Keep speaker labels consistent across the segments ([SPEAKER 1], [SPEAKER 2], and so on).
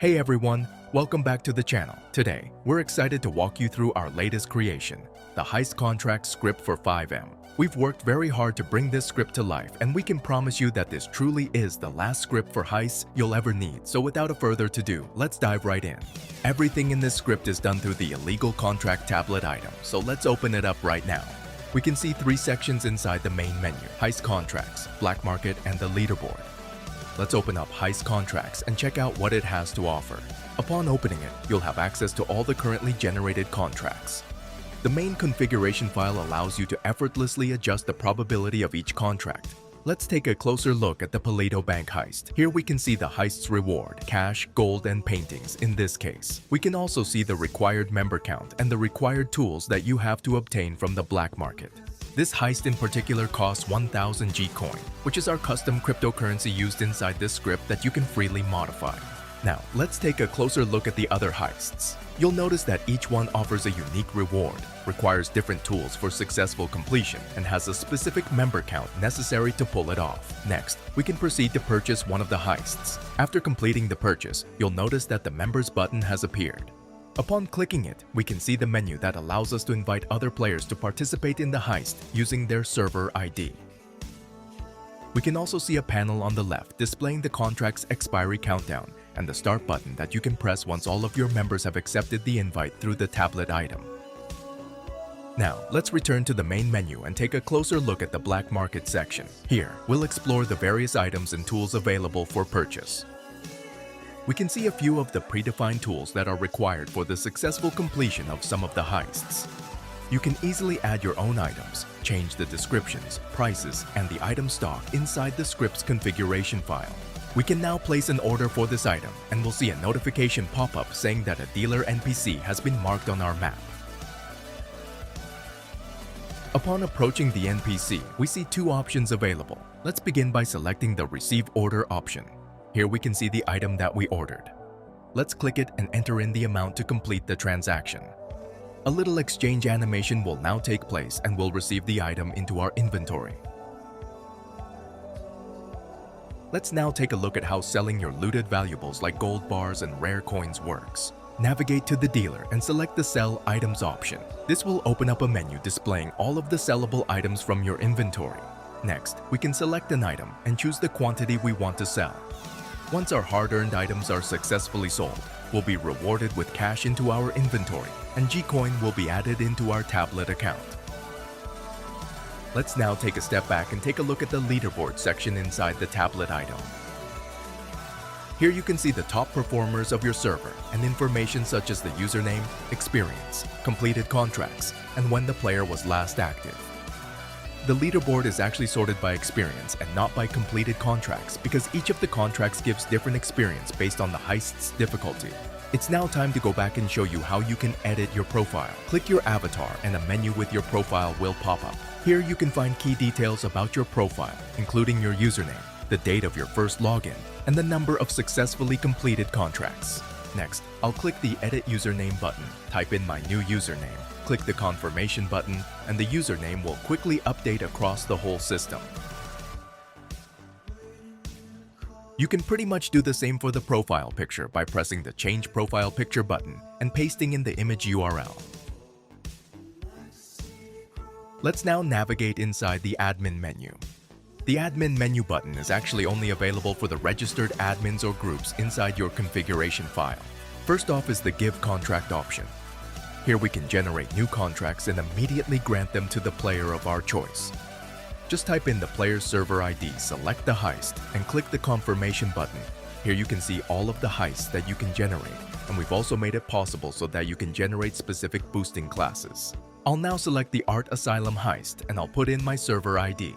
[SPEAKER 1] Hey everyone, welcome back to the channel. Today, we're excited to walk you through our latest creation, the heist contract script for Fivem. We've worked very hard to bring this script to life, and we can promise you that this truly is the last script for heists you'll ever need. So without a further ado, let's dive right in. Everything in this script is done through the illegal contract tablet item, so let's open it up right now. We can see three sections inside the main menu: heist contracts, Blackmarket, and the Leaderboard. Let's open up Heist Contracts and check out what it has to offer. Upon opening it, you'll have access to all the currently generated contracts. The main configuration file allows you to effortlessly adjust the probability of each contract. Let's take a closer look at the Paleto Bank Heist. Here we can see the heist's reward, cash, gold, and paintings in this case. We can also see the required member count and the required tools that you have to obtain from the black market. This heist in particular costs 1000 Gcoin, which is our custom cryptocurrency used inside this script that you can freely modify. Now, let's take a closer look at the other heists. You'll notice that each one offers a unique reward, requires different tools for successful completion, and has a specific member count necessary to pull it off. Next, we can proceed to purchase one of the heists. After completing the purchase, you'll notice that the Members button has appeared. Upon clicking it, we can see the menu that allows us to invite other players to participate in the heist using their server ID. We can also see a panel on the left displaying the contract's expiry countdown and the start button that you can press once all of your members have accepted the invite through the tablet item. Now, let's return to the main menu and take a closer look at the Black Market section. Here, we'll explore the various items and tools available for purchase. We can see a few of the predefined tools that are required for the successful completion of some of the heists. You can easily add your own items, change the descriptions, prices, and the item stock inside the script's configuration file. We can now place an order for this item, and we'll see a notification pop up saying that a dealer NPC has been marked on our map. Upon approaching the NPC, we see two options available. Let's begin by selecting the Receive Order option. Here we can see the item that we ordered. Let's click it and enter in the amount to complete the transaction. A little exchange animation will now take place and we'll receive the item into our inventory. Let's now take a look at how selling your looted valuables like gold bars and rare coins works. Navigate to the dealer and select the Sell Items option. This will open up a menu displaying all of the sellable items from your inventory. Next, we can select an item and choose the quantity we want to sell. Once our hard-earned items are successfully sold, we'll be rewarded with cash into our inventory, and Gcoin will be added into our tablet account. Let's now take a step back and take a look at the Leaderboard section inside the tablet item. Here you can see the top performers of your server and information such as the username, experience, completed contracts, and when the player was last active. The leaderboard is actually sorted by experience and not by completed contracts because each of the contracts gives different experience based on the heist's difficulty. It's now time to go back and show you how you can edit your profile. Click your avatar and a menu with your profile will pop up. Here you can find key details about your profile, including your username, the date of your first login, and the number of successfully completed contracts. Next, I'll click the Edit Username button, type in my new username, click the confirmation button, and the username will quickly update across the whole system. You can pretty much do the same for the profile picture by pressing the Change Profile Picture button and pasting in the image URL. Let's now navigate inside the Admin menu. The Admin menu button is actually only available for the registered admins or groups inside your configuration file. First off is the Give Contract option. Here we can generate new contracts and immediately grant them to the player of our choice. Just type in the player's server ID, select the heist, and click the confirmation button. Here you can see all of the heists that you can generate, and we've also made it possible so that you can generate specific boosting classes. I'll now select the Art Asylum heist and I'll put in my server ID.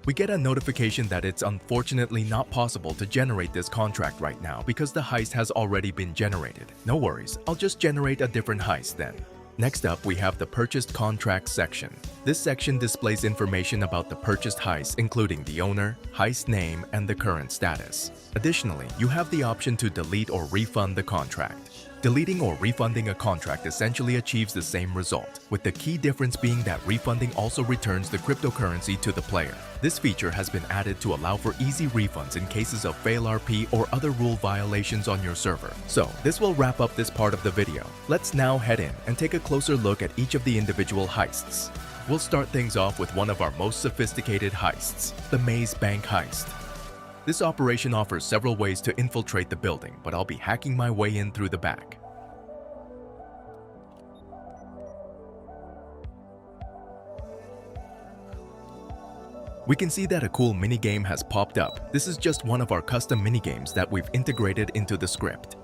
[SPEAKER 1] We get a notification that it's unfortunately not possible to generate this contract right now because the heist has already been generated. No worries, I'll just generate a different heist then. Next up, we have the Purchased Contracts section. This section displays information about the purchased heist, including the owner, heist name, and the current status. Additionally, you have the option to delete or refund the contract. Deleting or refunding a contract essentially achieves the same result, with the key difference being that refunding also returns the cryptocurrency to the player. This feature has been added to allow for easy refunds in cases of fail RP or other rule violations on your server. So, this will wrap up this part of the video. Let's now head in and take a closer look at each of the individual heists. We'll start things off with one of our most sophisticated heists, the Maze Bank Heist. This operation offers several ways to infiltrate the building, but I'll be hacking my way in through the back. We can see that a cool minigame has popped up. This is just one of our custom minigames that we've integrated into the script.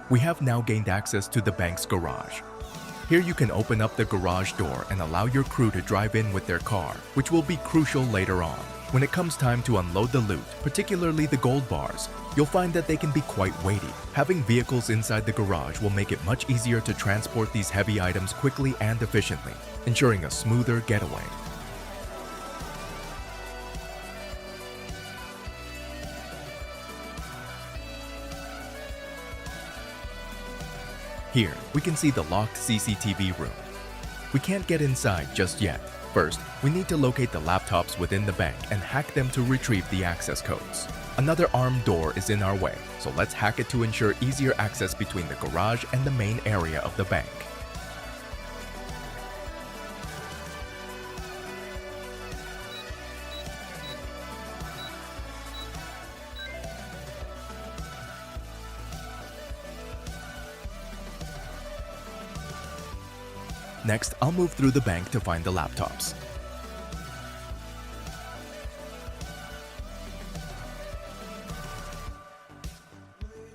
[SPEAKER 1] We have now gained access to the bank's garage. Here you can open up the garage door and allow your crew to drive in with their car, which will be crucial later on. When it comes time to unload the loot, particularly the gold bars, you'll find that they can be quite weighty. Having vehicles inside the garage will make it much easier to transport these heavy items quickly and efficiently, ensuring a smoother getaway. Here, we can see the locked CCTV room. We can't get inside just yet. First, we need to locate the laptops within the bank and hack them to retrieve the access codes. Another armed door is in our way, so let's hack it to ensure easier access between the garage and the main area of the bank. Next, I'll move through the bank to find the laptops.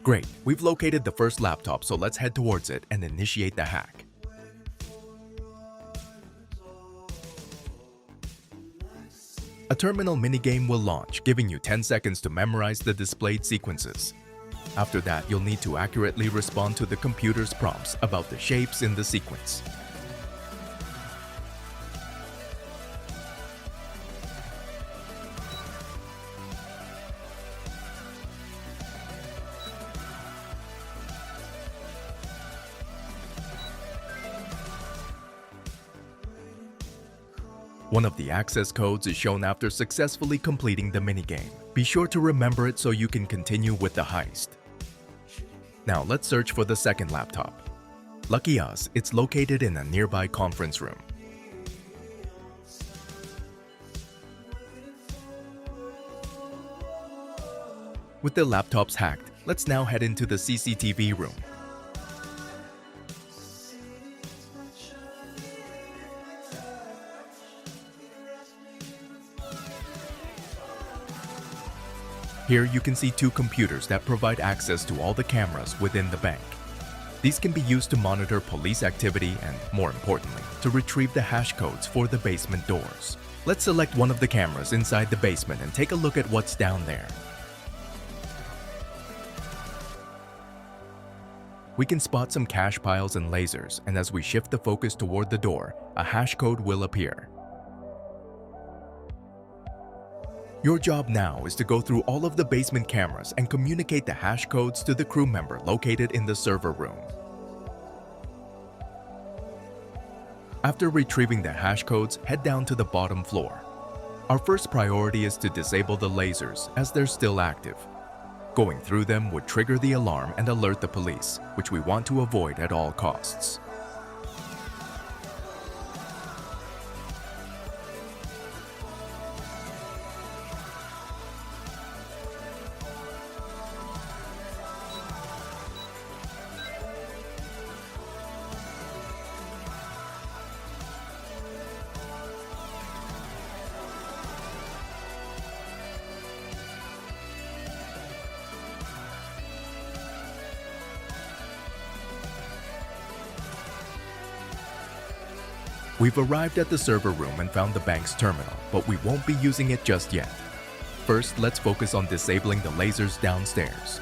[SPEAKER 1] Great, we've located the first laptop, so let's head towards it and initiate the hack. A terminal minigame will launch, giving you 10 seconds to memorize the displayed sequences. After that, you'll need to accurately respond to the computer's prompts about the shapes in the sequence. One of the access codes is shown after successfully completing the minigame. Be sure to remember it so you can continue with the heist. Now let's search for the second laptop. Lucky us, it's located in a nearby conference room. With the laptops hacked, let's now head into the CCTV room. Here you can see two computers that provide access to all the cameras within the bank. These can be used to monitor police activity and, more importantly, to retrieve the hash codes for the basement doors. Let's select one of the cameras inside the basement and take a look at what's down there. We can spot some cash piles and lasers, and as we shift the focus toward the door, a hash code will appear. Your job now is to go through all of the basement cameras and communicate the hash codes to the crew member located in the server room. After retrieving the hash codes, head down to the bottom floor. Our first priority is to disable the lasers as they're still active. Going through them would trigger the alarm and alert the police, which we want to avoid at all costs. We've arrived at the server room and found the bank's terminal, but we won't be using it just yet. First, let's focus on disabling the lasers downstairs.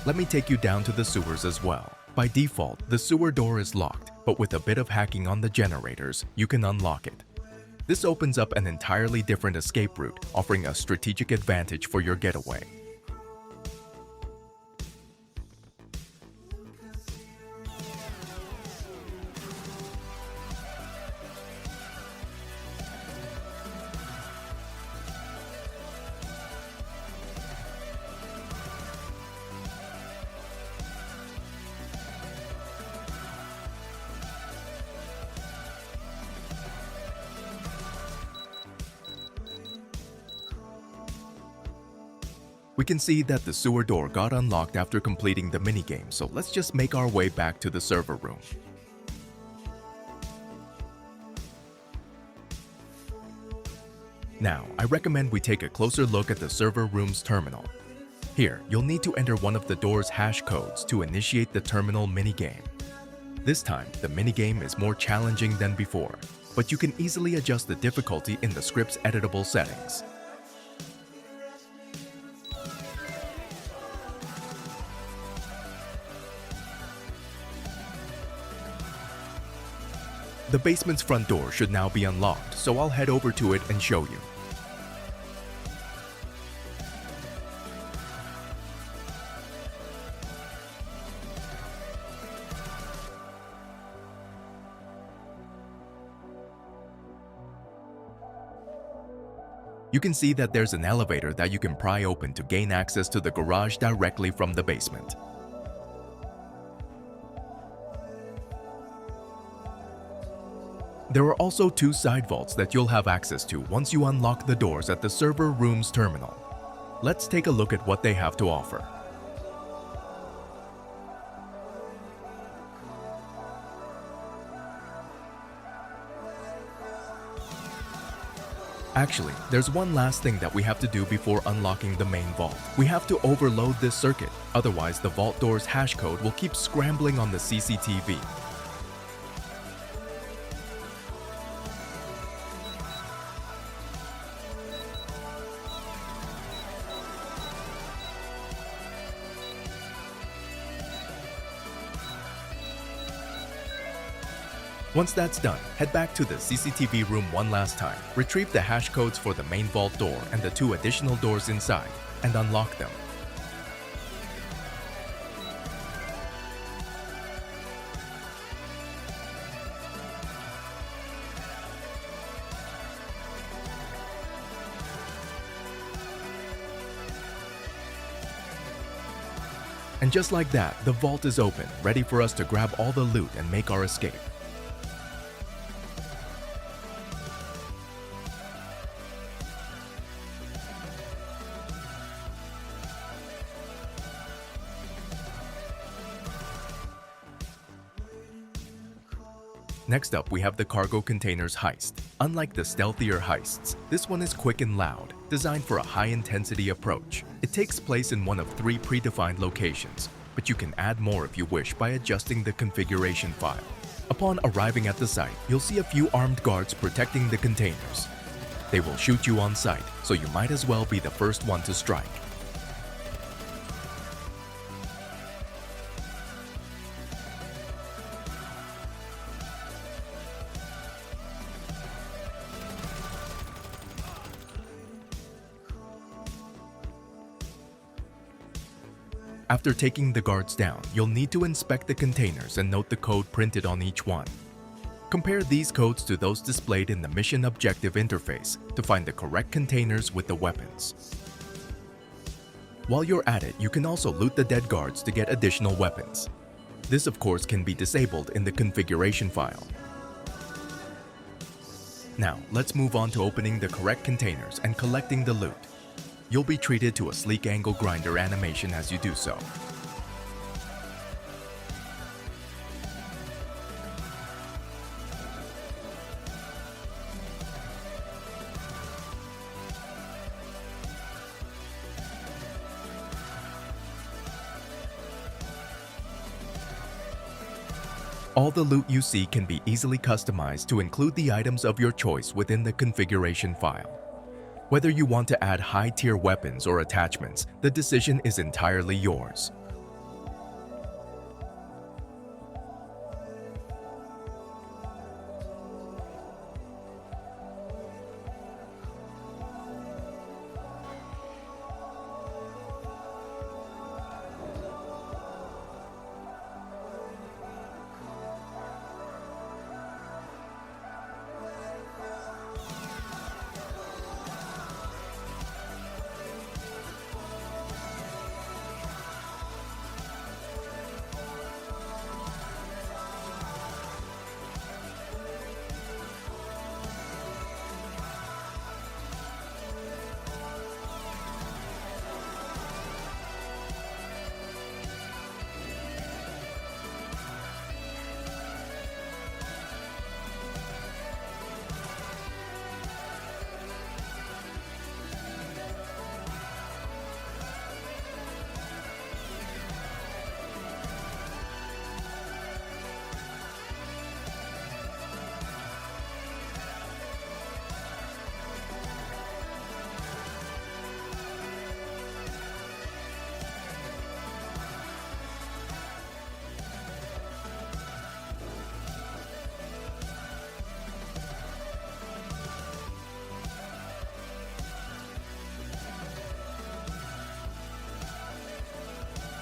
[SPEAKER 1] Let me take you down to the sewers as well. By default, the sewer door is locked, but with a bit of hacking on the generators, you can unlock it. This opens up an entirely different escape route, offering a strategic advantage for your getaway. We can see that the sewer door got unlocked after completing the minigame, so let's just make our way back to the server room. Now, I recommend we take a closer look at the server room's terminal. Here, you'll need to enter one of the door's hash codes to initiate the terminal minigame. This time, the minigame is more challenging than before, but you can easily adjust the difficulty in the script's editable settings. The basement's front door should now be unlocked, so I'll head over to it and show you. You can see that there's an elevator that you can pry open to gain access to the garage directly from the basement. There are also two side vaults that you'll have access to once you unlock the doors at the server room's terminal. Let's take a look at what they have to offer. Actually, there's one last thing that we have to do before unlocking the main vault. We have to overload this circuit, otherwise the vault door's hash code will keep scrambling on the CCTV. Once that's done, head back to the CCTV room one last time, retrieve the hash codes for the main vault door and the two additional doors inside, and unlock them. And just like that, the vault is open, ready for us to grab all the loot and make our escape. Next up, we have the Cargo Containers Heist. Unlike the stealthier heists, this one is quick and loud, designed for a high-intensity approach. It takes place in one of 3 predefined locations, but you can add more if you wish by adjusting the configuration file. Upon arriving at the site, you'll see a few armed guards protecting the containers. They will shoot you on sight, so you might as well be the first one to strike. After taking the guards down, you'll need to inspect the containers and note the code printed on each one. Compare these codes to those displayed in the mission objective interface to find the correct containers with the weapons. While you're at it, you can also loot the dead guards to get additional weapons. This, of course, can be disabled in the configuration file. Now, let's move on to opening the correct containers and collecting the loot. You'll be treated to a sleek angle grinder animation as you do so. All the loot you see can be easily customized to include the items of your choice within the configuration file. Whether you want to add high-tier weapons or attachments, the decision is entirely yours.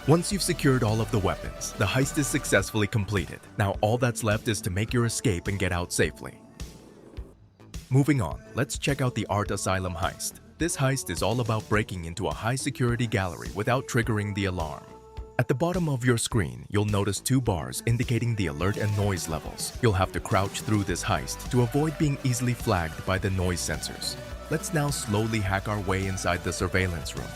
[SPEAKER 1] Once you've secured all of the weapons, the heist is successfully completed. Now all that's left is to make your escape and get out safely. Moving on, let's check out the Art Asylum heist. This heist is all about breaking into a high-security gallery without triggering the alarm. At the bottom of your screen, you'll notice two bars indicating the alert and noise levels. You'll have to crouch through this heist to avoid being easily flagged by the noise sensors. Let's now slowly hack our way inside the surveillance room.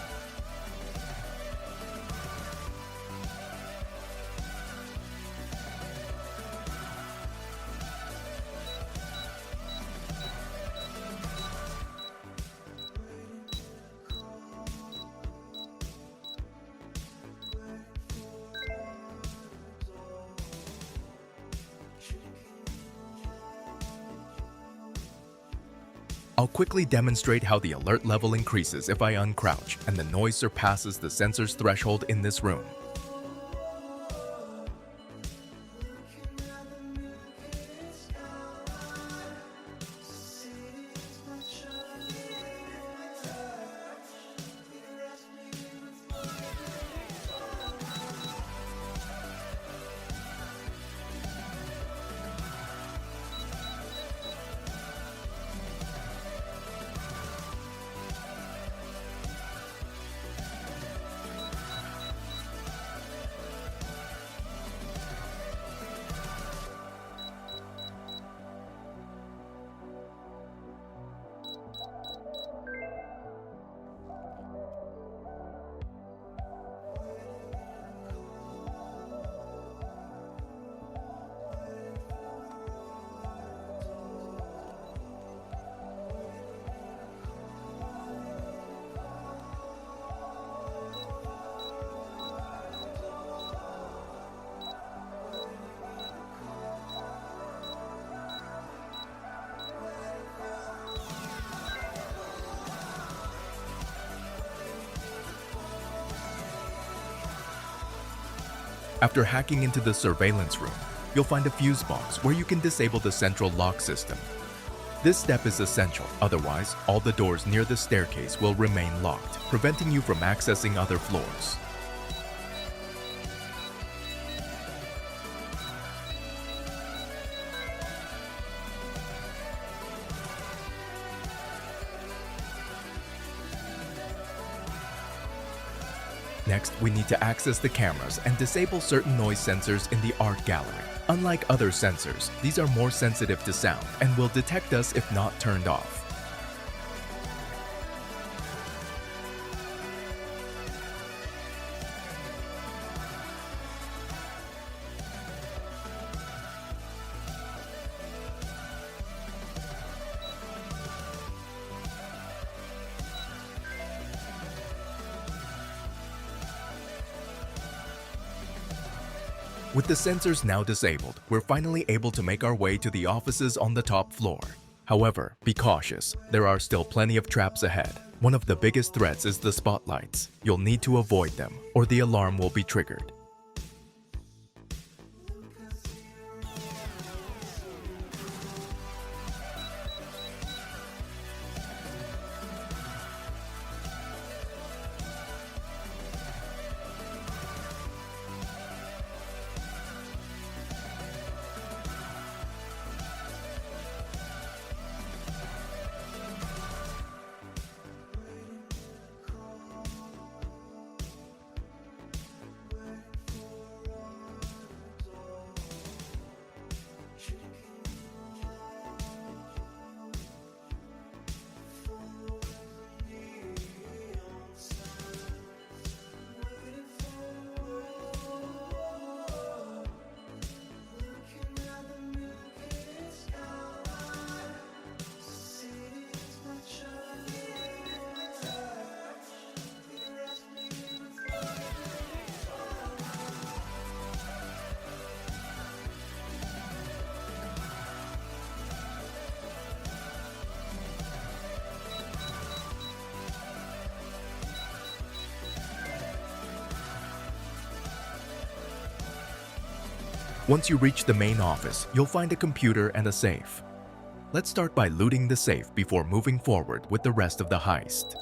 [SPEAKER 1] I'll quickly demonstrate how the alert level increases if I uncrouch and the noise surpasses the sensor's threshold in this room. After hacking into the surveillance room, you'll find a fuse box where you can disable the central lock system. This step is essential, otherwise, all the doors near the staircase will remain locked, preventing you from accessing other floors. Next, we need to access the cameras and disable certain noise sensors in the art gallery. Unlike other sensors, these are more sensitive to sound and will detect us if not turned off. With the sensors now disabled, we're finally able to make our way to the offices on the top floor. However, be cautious, there are still plenty of traps ahead. One of the biggest threats is the spotlights. You'll need to avoid them, or the alarm will be triggered. Once you reach the main office, you'll find a computer and a safe. Let's start by looting the safe before moving forward with the rest of the heist.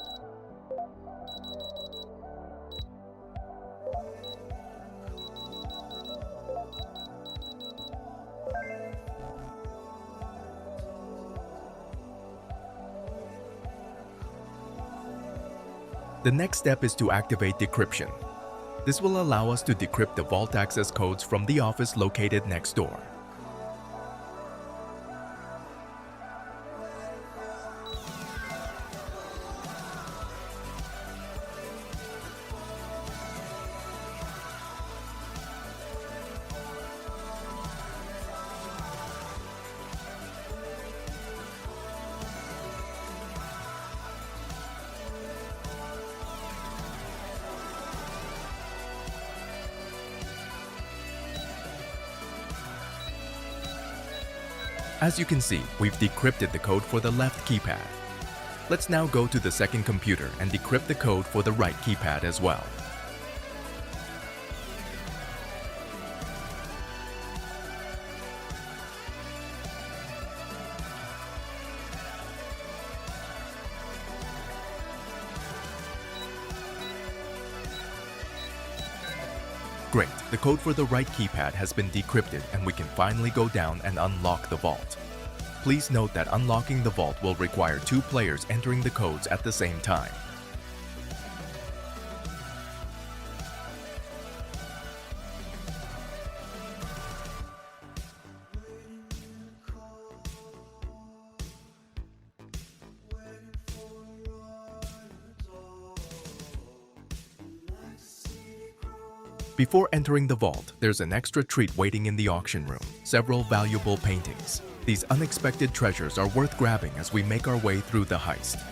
[SPEAKER 1] The next step is to activate decryption. This will allow us to decrypt the vault access codes from the office located next door. As you can see, we've decrypted the code for the left keypad. Let's now go to the second computer and decrypt the code for the right keypad as well. Great, the code for the right keypad has been decrypted and we can finally go down and unlock the vault. Please note that unlocking the vault will require 2 players entering the codes at the same time. Before entering the vault, there's an extra treat waiting in the auction room, several valuable paintings. These unexpected treasures are worth grabbing as we make our way through the heist.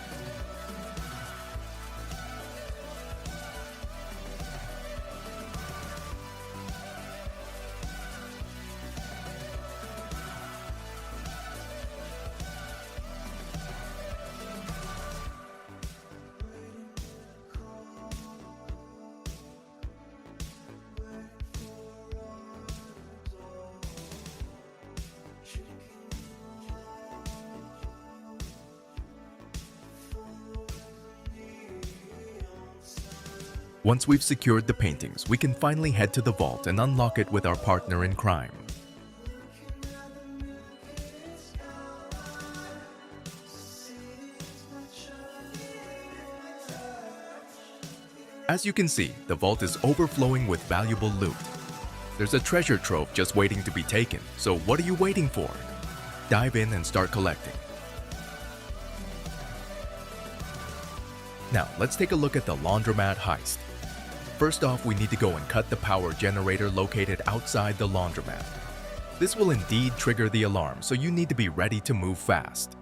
[SPEAKER 1] Once we've secured the paintings, we can finally head to the vault and unlock it with our partner in crime. As you can see, the vault is overflowing with valuable loot. There's a treasure trove just waiting to be taken, so what are you waiting for? Dive in and start collecting. Now, let's take a look at the Laundromat heist. First off, we need to go and cut the power generator located outside the laundromat. This will indeed trigger the alarm, so you need to be ready to move fast.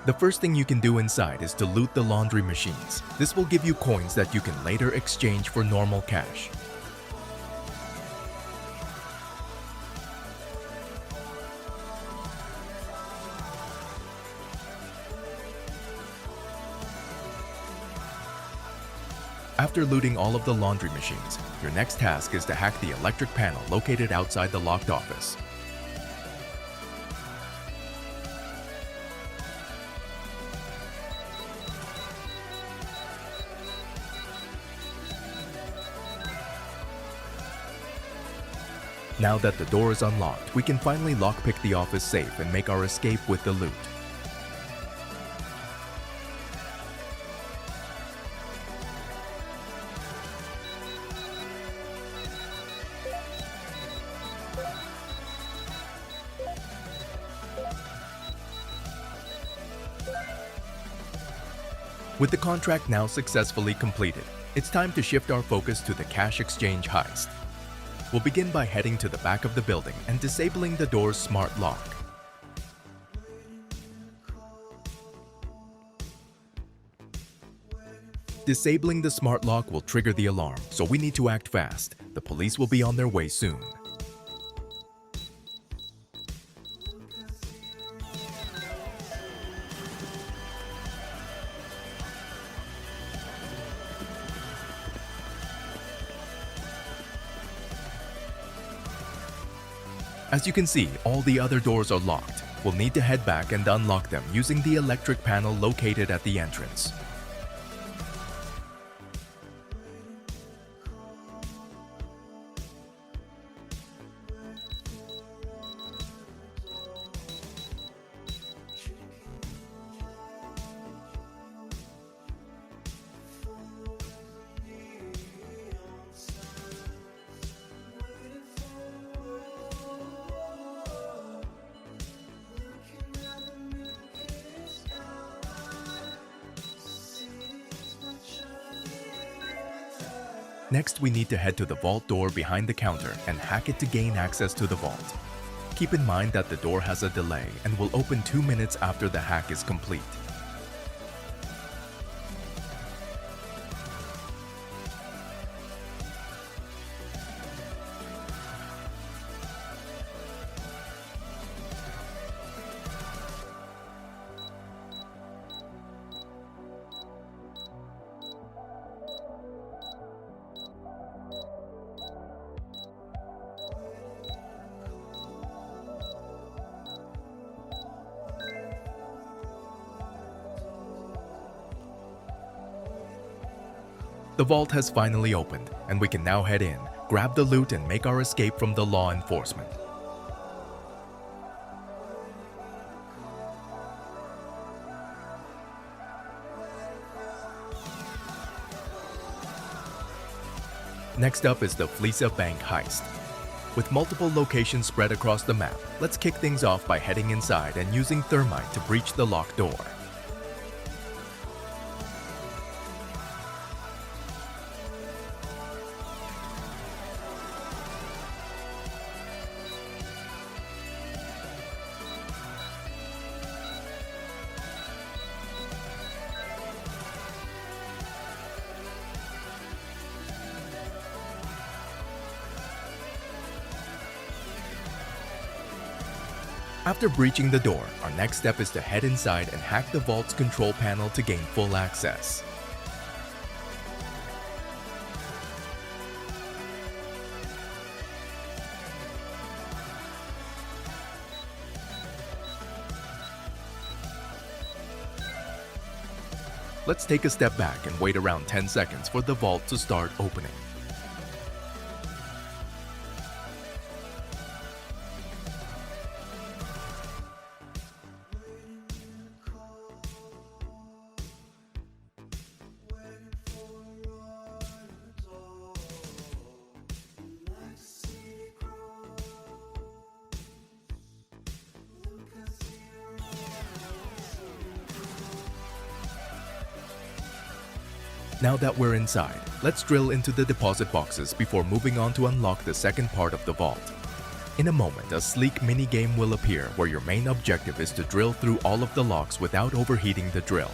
[SPEAKER 1] The first thing you can do inside is to loot the laundry machines. This will give you coins that you can later exchange for normal cash. After looting all of the laundry machines, your next task is to hack the electric panel located outside the locked office. Now that the door is unlocked, we can finally lockpick the office safe and make our escape with the loot. With the contract now successfully completed, it's time to shift our focus to the cash exchange heist. We'll begin by heading to the back of the building and disabling the door's smart lock. Disabling the smart lock will trigger the alarm, so we need to act fast. The police will be on their way soon. As you can see, all the other doors are locked. We'll need to head back and unlock them using the electric panel located at the entrance. Next, we need to head to the vault door behind the counter and hack it to gain access to the vault. Keep in mind that the door has a delay and will open 2 minutes after the hack is complete. The vault has finally opened, and we can now head in, grab the loot, and make our escape from the law enforcement. Next up is the Fleeca Bank Heist. With multiple locations spread across the map, let's kick things off by heading inside and using thermite to breach the locked door. After breaching the door, our next step is to head inside and hack the vault's control panel to gain full access. Let's take a step back and wait around 10 seconds for the vault to start opening. Now that we're inside, let's drill into the deposit boxes before moving on to unlock the second part of the vault. In a moment, a sleek mini-game will appear where your main objective is to drill through all of the locks without overheating the drill.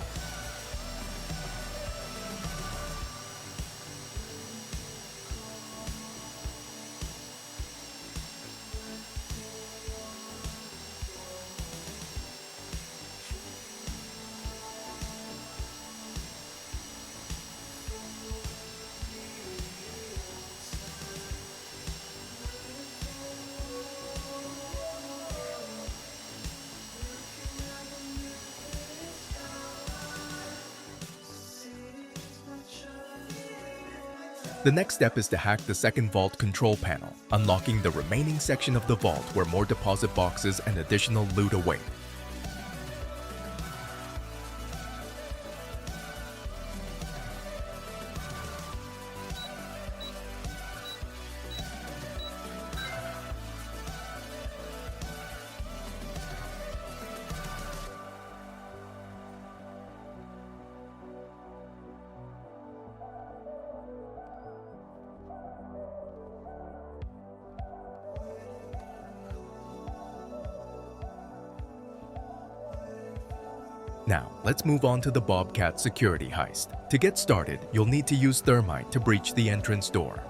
[SPEAKER 1] The next step is to hack the second vault control panel, unlocking the remaining section of the vault where more deposit boxes and additional loot await. Now, let's move on to the Bobcat Security heist. To get started, you'll need to use thermite to breach the entrance door.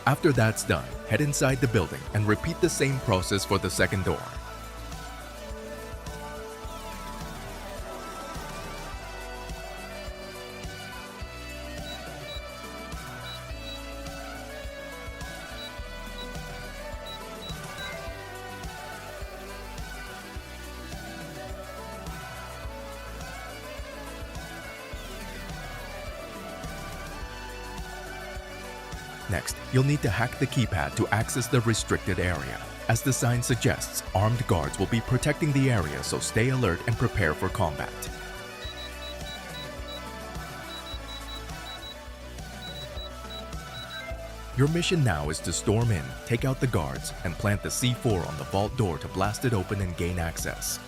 [SPEAKER 1] After that's done, head inside the building and repeat the same process for the second door. Next, you'll need to hack the keypad to access the restricted area. As the sign suggests, armed guards will be protecting the area, so stay alert and prepare for combat. Your mission now is to storm in, take out the guards, and plant the C4 on the vault door to blast it open and gain access.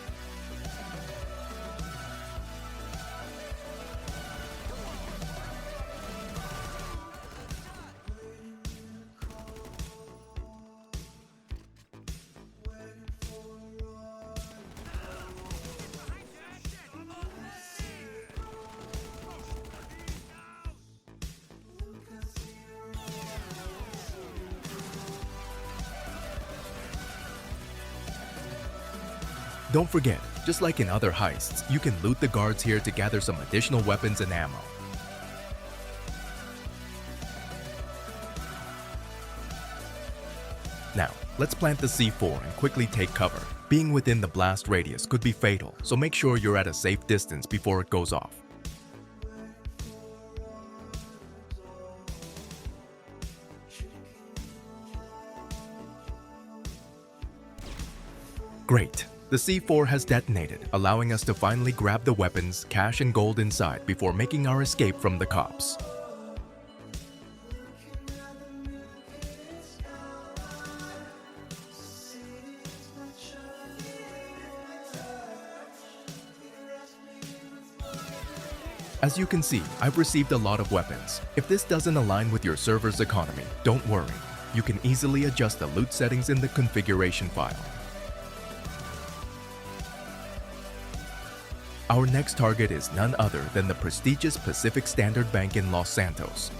[SPEAKER 1] Don't forget, just like in other heists, you can loot the guards here to gather some additional weapons and ammo. Now, let's plant the C4 and quickly take cover. Being within the blast radius could be fatal, so make sure you're at a safe distance before it goes off. Great! The C4 has detonated, allowing us to finally grab the weapons, cash and gold inside before making our escape from the cops. As you can see, I've received a lot of weapons. If this doesn't align with your server's economy, don't worry. You can easily adjust the loot settings in the configuration file. Our next target is none other than the prestigious Pacific Standard Bank in Los Santos.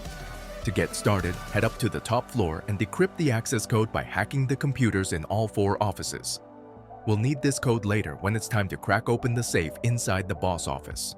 [SPEAKER 1] To get started, head up to the top floor and decrypt the access code by hacking the computers in all 4 offices. We'll need this code later when it's time to crack open the safe inside the boss office.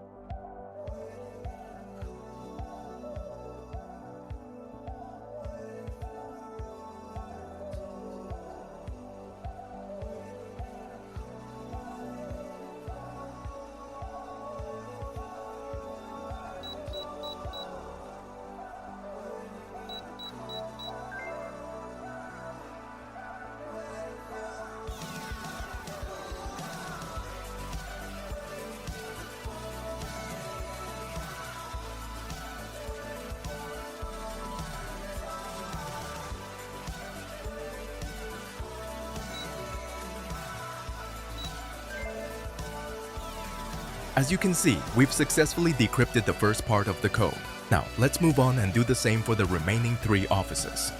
[SPEAKER 1] As you can see, we've successfully decrypted the first part of the code. Now, let's move on and do the same for the remaining 3 offices.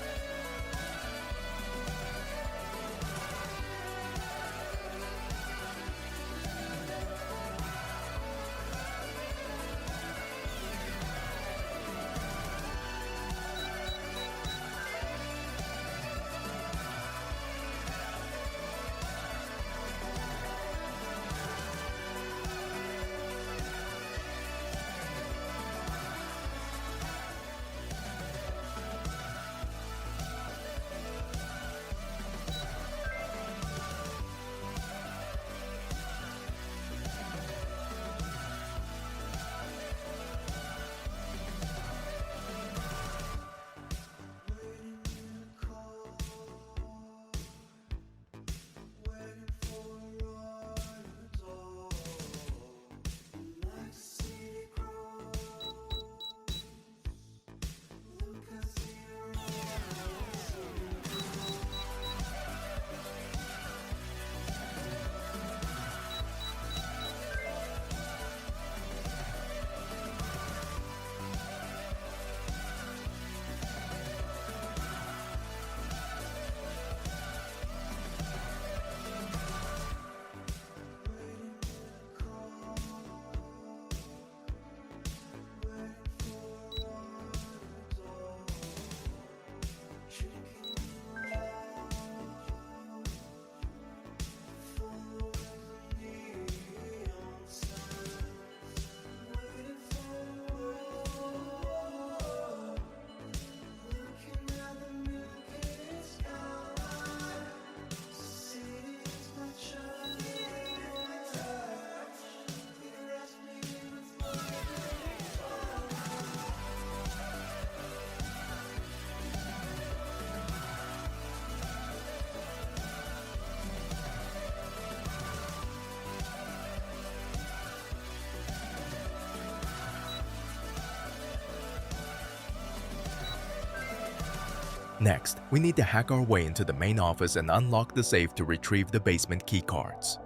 [SPEAKER 1] Next, we need to hack our way into the main office and unlock the safe to retrieve the basement key cards.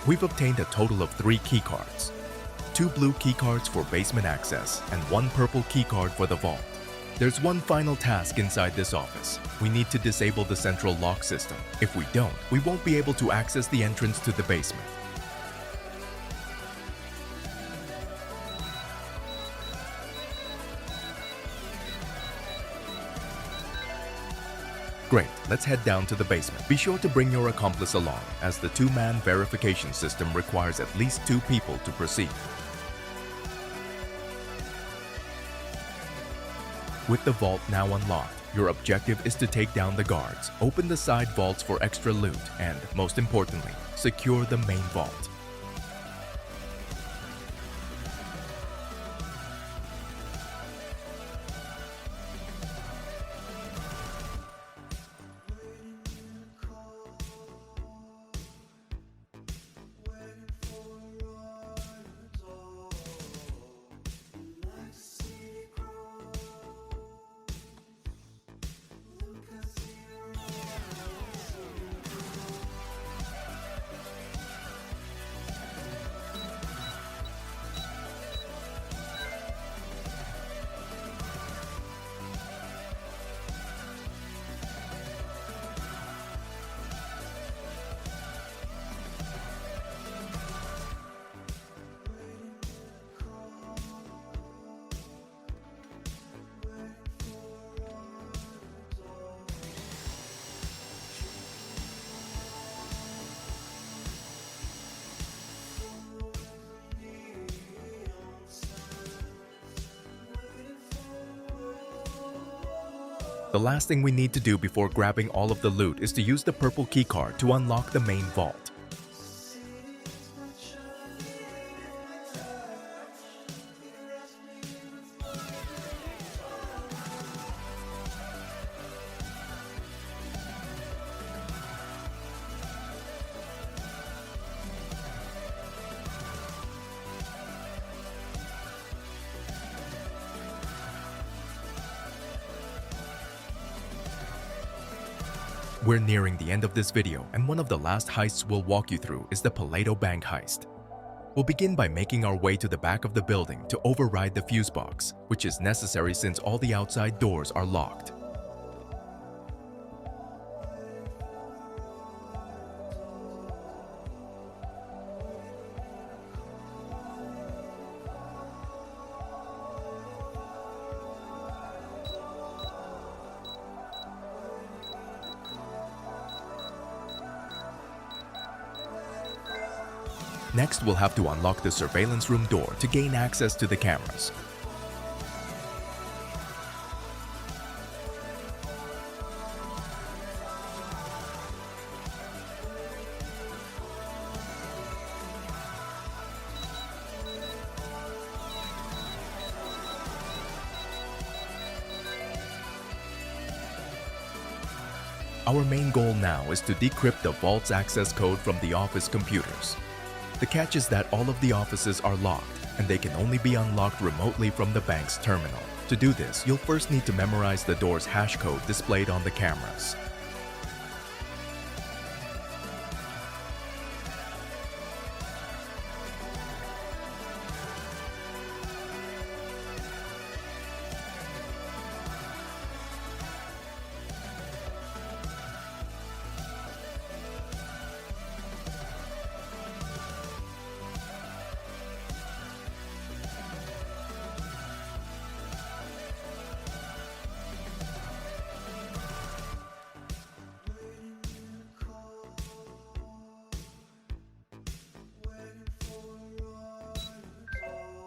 [SPEAKER 1] We've obtained a total of 3 keycards. 2 blue keycards for basement access and 1 purple keycard for the vault. There's one final task inside this office. We need to disable the central lock system. If we don't, we won't be able to access the entrance to the basement. Great, let's head down to the basement. Be sure to bring your accomplice along, as the 2-man verification system requires at least 2 people to proceed. With the vault now unlocked, your objective is to take down the guards, open the side vaults for extra loot, and, most importantly, secure the main vault. The last thing we need to do before grabbing all of the loot is to use the purple keycard to unlock the main vault. We're nearing the end of this video, and one of the last heists we'll walk you through is the Paleto Bank Heist. We'll begin by making our way to the back of the building to override the fuse box, which is necessary since all the outside doors are locked. Next, we'll have to unlock the surveillance room door to gain access to the cameras. Our main goal now is to decrypt the vault's access code from the office computers. The catch is that all of the offices are locked, and they can only be unlocked remotely from the bank's terminal. To do this, you'll first need to memorize the door's hash code displayed on the cameras.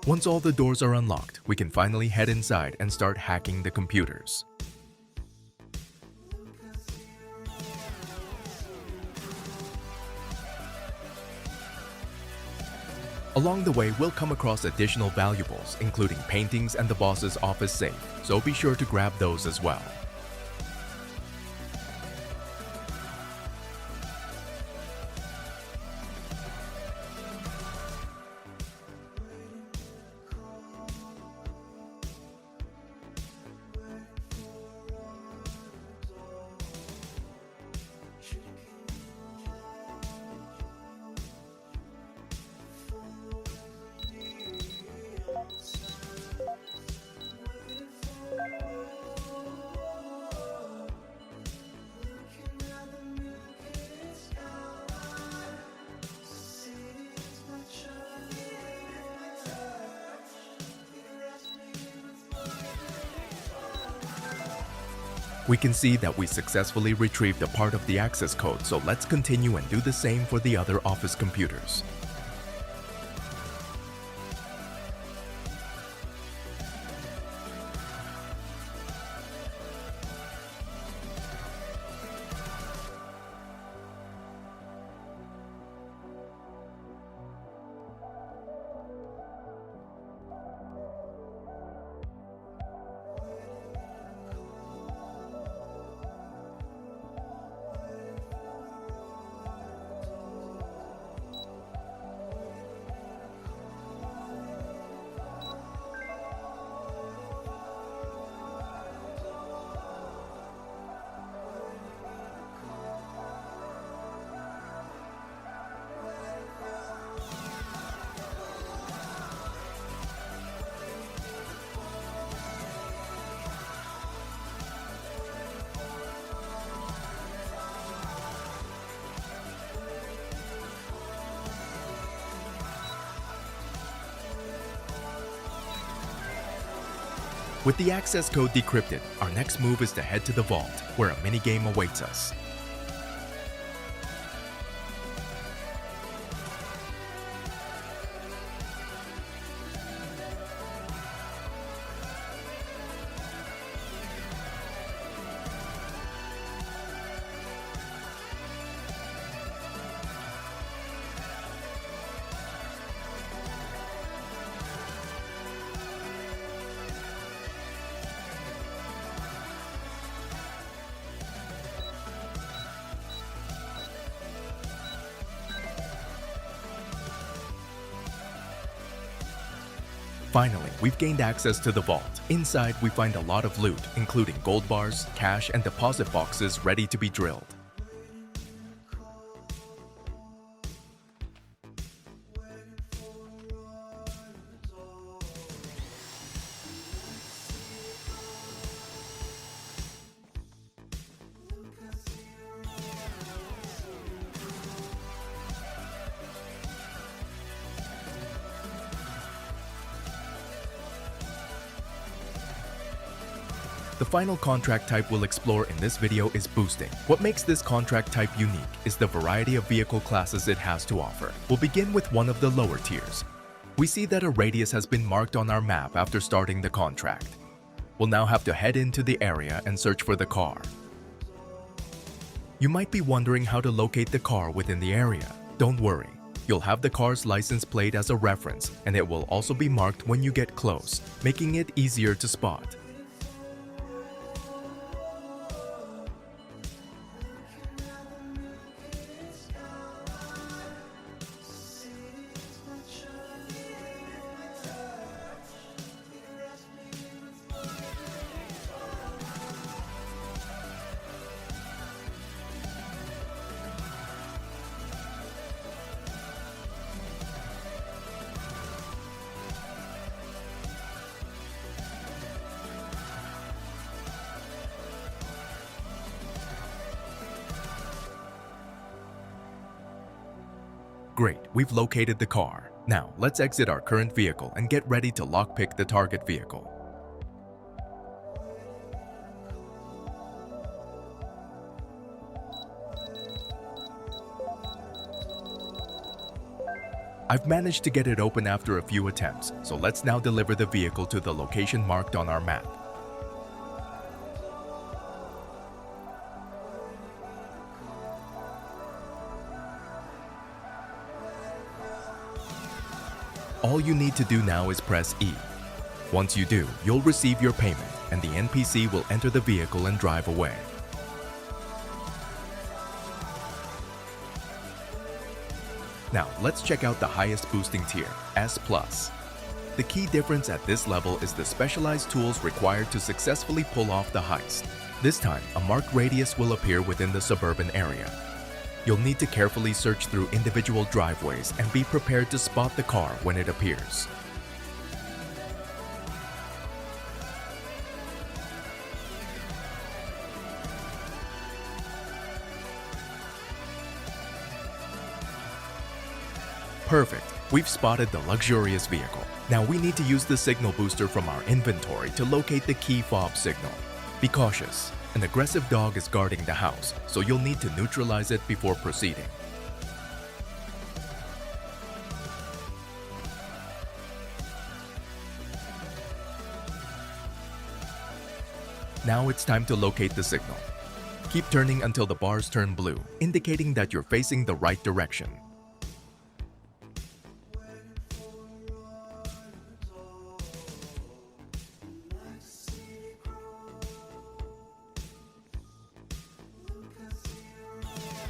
[SPEAKER 1] Once all the doors are unlocked, we can finally head inside and start hacking the computers. Along the way, we'll come across additional valuables, including paintings and the boss's office safe, so be sure to grab those as well. We can see that we successfully retrieved a part of the access code, so let's continue and do the same for the other office computers. With the access code decrypted, our next move is to head to the vault, where a minigame awaits us. Finally, we've gained access to the vault. Inside, we find a lot of loot, including gold bars, cash, and deposit boxes ready to be drilled. The final contract type we'll explore in this video is boosting. What makes this contract type unique is the variety of vehicle classes it has to offer. We'll begin with one of the lower tiers. We see that a radius has been marked on our map after starting the contract. We'll now have to head into the area and search for the car. You might be wondering how to locate the car within the area. Don't worry. You'll have the car's license plate as a reference, and it will also be marked when you get close, making it easier to spot. Great, we've located the car. Now, let's exit our current vehicle and get ready to lockpick the target vehicle. I've managed to get it open after a few attempts, so let's now deliver the vehicle to the location marked on our map. All you need to do now is press E. Once you do, you'll receive your payment, and the NPC will enter the vehicle and drive away. Now, let's check out the highest boosting tier, S+. The key difference at this level is the specialized tools required to successfully pull off the heist. This time, a marked radius will appear within the suburban area. You'll need to carefully search through individual driveways and be prepared to spot the car when it appears. Perfect! We've spotted the luxurious vehicle. Now we need to use the signal booster from our inventory to locate the key fob signal. Be cautious. An aggressive dog is guarding the house, so you'll need to neutralize it before proceeding. Now it's time to locate the signal. Keep turning until the bars turn blue, indicating that you're facing the right direction.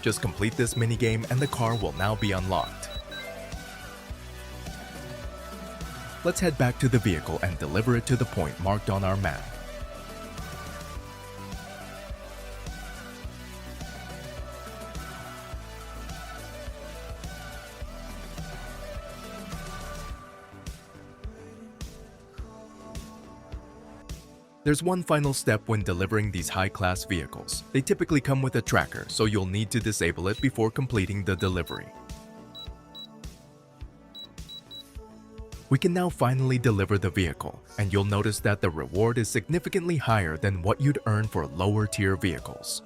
[SPEAKER 1] Just complete this minigame and the car will now be unlocked. Let's head back to the vehicle and deliver it to the point marked on our map. There's one final step when delivering these high-class vehicles. They typically come with a tracker, so you'll need to disable it before completing the delivery. We can now finally deliver the vehicle, and you'll notice that the reward is significantly higher than what you'd earn for lower-tier vehicles.